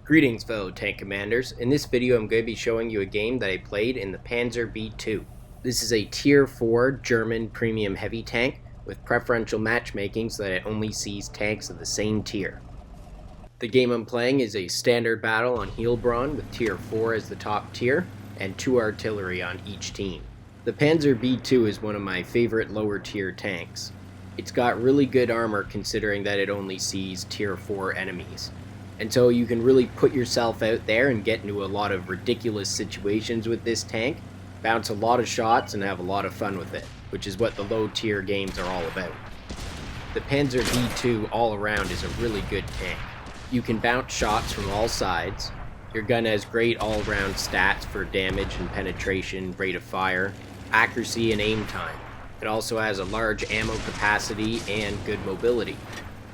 Greetings fellow tank commanders. In this video I'm going to be showing you a game that I played in the Pz.B2. This is a tier 4 German premium heavy tank with preferential matchmaking so that it only sees tanks of the same tier. The game I'm playing is a standard battle on Heilbronn with tier 4 as the top tier and 2 artillery on each team. The Pz.B2 is one of my favorite lower tier tanks. It's got really good armor considering that it only sees tier 4 enemies. And so you can really put yourself out there and get into a lot of ridiculous situations with this tank, bounce a lot of shots and have a lot of fun with it, which is what the low tier games are all about. The Pz.B2 all around is a really good tank. You can bounce shots from all sides. Your gun has great all around stats for damage and penetration, rate of fire, accuracy and aim time. It also has a large ammo capacity and good mobility.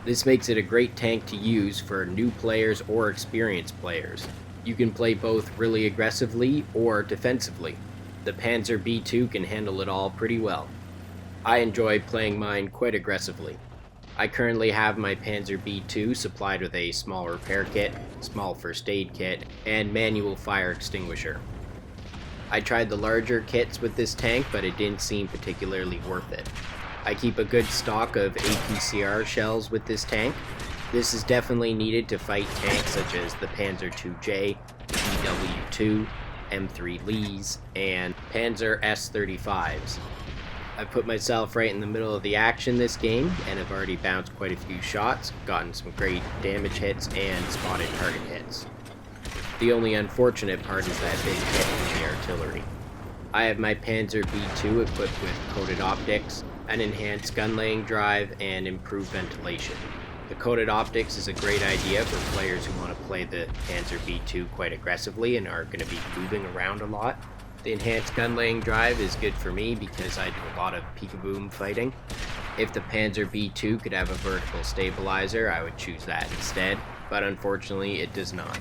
This makes it a great tank to use for new players or experienced players. You can play both really aggressively or defensively. The Pz.B2 can handle it all pretty well. I enjoy playing mine quite aggressively. I currently have my Pz.B2 supplied with a small repair kit, small first aid kit, and manual fire extinguisher. I tried the larger kits with this tank, but it didn't seem particularly worth it. I keep a good stock of APCR shells with this tank. This is definitely needed to fight tanks such as the Panzer II-J, Pz.B2, M3 Lees, and Panzer S-35s. I've put myself right in the middle of the action this game, and have already bounced quite a few shots, gotten some great damage hits, and spotted target hits. The only unfortunate part is that big hit from the artillery. I have my Pz.B2 equipped with coated optics, an enhanced gun laying drive, and improved ventilation. The coated optics is a great idea for players who want to play the Pz.B2 quite aggressively and are going to be moving around a lot. The enhanced gun laying drive is good for me because I do a lot of peek-a-boom fighting. If the Pz.B2 could have a vertical stabilizer, I would choose that instead, but unfortunately it does not.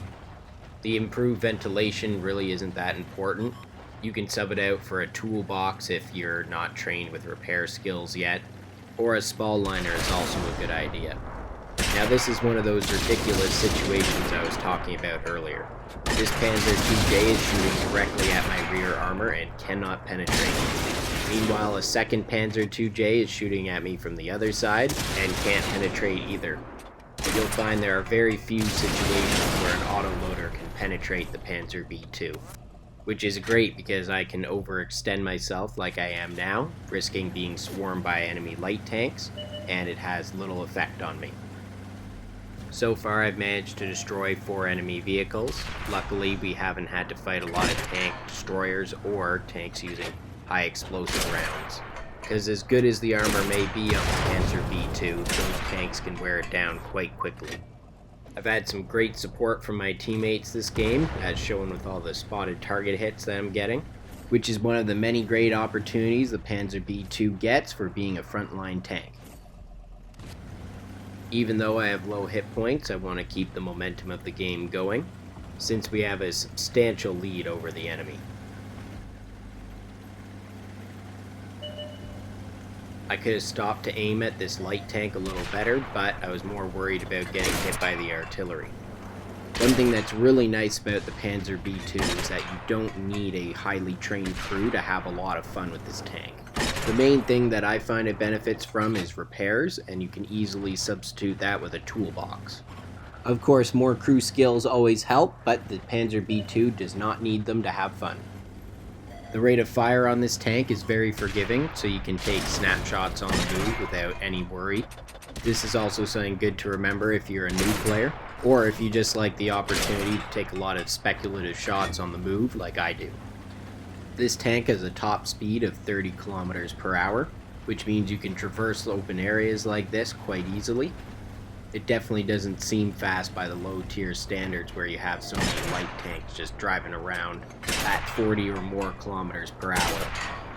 The improved ventilation really isn't that important. You can sub it out for a toolbox if you're not trained with repair skills yet, or a spall liner is also a good idea. Now this is one of those ridiculous situations I was talking about earlier. This Panzer II-J is shooting directly at my rear armor and cannot penetrate. Meanwhile, a second Panzer II-J is shooting at me from the other side and can't penetrate either. But you'll find there are very few situations where an autoloader can penetrate the Pz.B2. Which is great because I can overextend myself like I am now, risking being swarmed by enemy light tanks, and it has little effect on me. So far I've managed to destroy 4 enemy vehicles. Luckily we haven't had to fight a lot of tank destroyers or tanks using high explosive rounds. Because as good as the armor may be on the Pz.B2, those tanks can wear it down quite quickly. I've had some great support from my teammates this game, as shown with all the spotted target hits that I'm getting, which is one of the many great opportunities the Pz.B2 gets for being a frontline tank. Even though I have low hit points, I want to keep the momentum of the game going, since we have a substantial lead over the enemy. I could have stopped to aim at this light tank a little better, but I was more worried about getting hit by the artillery. One thing that's really nice about the Pz.B2 is that you don't need a highly trained crew to have a lot of fun with this tank. The main thing that I find it benefits from is repairs, and you can easily substitute that with a toolbox. Of course, more crew skills always help, but the Pz.B2 does not need them to have fun. The rate of fire on this tank is very forgiving, so you can take snapshots on the move without any worry. This is also something good to remember if you're a new player, or if you just like the opportunity to take a lot of speculative shots on the move like I do. This tank has a top speed of 30 kilometers per hour, which means you can traverse open areas like this quite easily. It definitely doesn't seem fast by the low tier standards where you have so many light tanks just driving around at 40 or more kilometers per hour.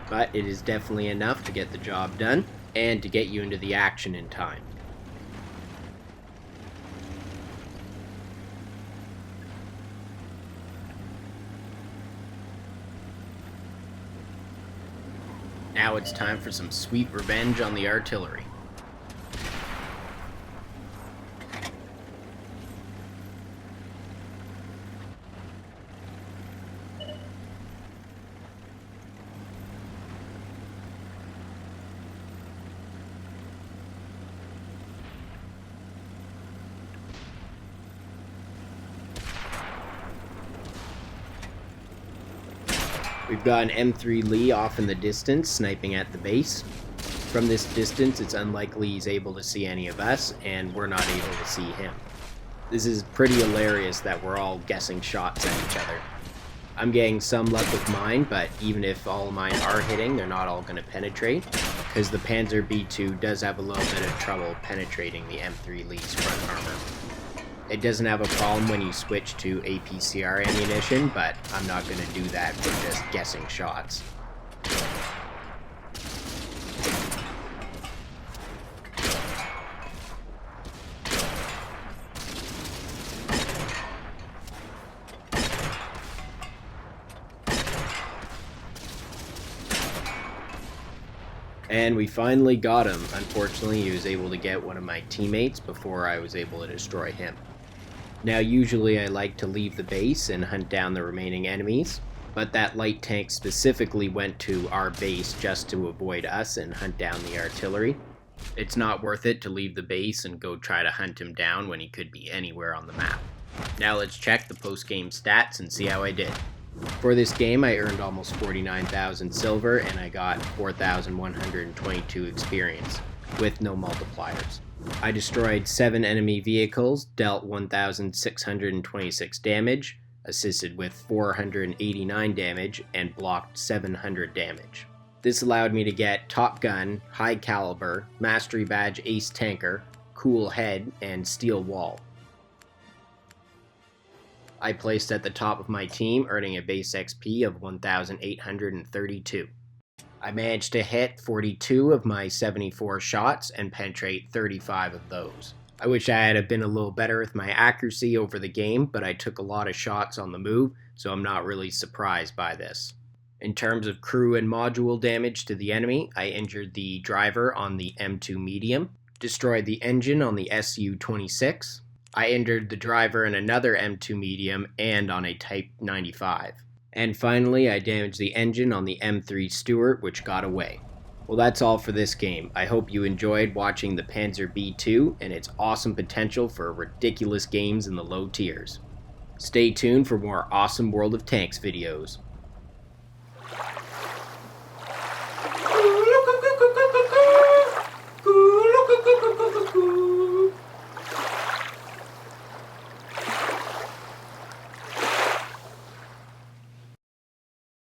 But it is definitely enough to get the job done and to get you into the action in time. Now it's time for some sweet revenge on the artillery. We've got an M3 Lee off in the distance, sniping at the base. From this distance, it's unlikely he's able to see any of us, and we're not able to see him. This is pretty hilarious that we're all guessing shots at each other. I'm getting some luck with mine, but even if all of mine are hitting, they're not all going to penetrate, because the Pz.B2 does have a little bit of trouble penetrating the M3 Lee's front armor. It doesn't have a problem when you switch to APCR ammunition, but I'm not going to do that for just guessing shots. And we finally got him. Unfortunately, he was able to get one of my teammates before I was able to destroy him. Now, usually I like to leave the base and hunt down the remaining enemies, but that light tank specifically went to our base just to avoid us and hunt down the artillery. It's not worth it to leave the base and go try to hunt him down when he could be anywhere on the map. Now let's check the post-game stats and see how I did. For this game, I earned almost 49,000 silver and I got 4,122 experience, with no multipliers. I destroyed 7 enemy vehicles, dealt 1,626 damage, assisted with 489 damage, and blocked 700 damage. This allowed me to get Top Gun, High Caliber, Mastery Badge Ace Tanker, Cool Head, and Steel Wall. I placed at the top of my team, earning a base XP of 1,832. I managed to hit 42 of my 74 shots and penetrate 35 of those. I wish I had been a little better with my accuracy over the game, but I took a lot of shots on the move, so I'm not really surprised by this. In terms of crew and module damage to the enemy, I injured the driver on the M2 medium, destroyed the engine on the Su-26, I injured the driver in another M2 medium and on a Type 95. And finally, I damaged the engine on the M3 Stuart, which got away. Well, that's all for this game. I hope you enjoyed watching the Pz.B2 and its awesome potential for ridiculous games in the low tiers. Stay tuned for more awesome World of Tanks videos.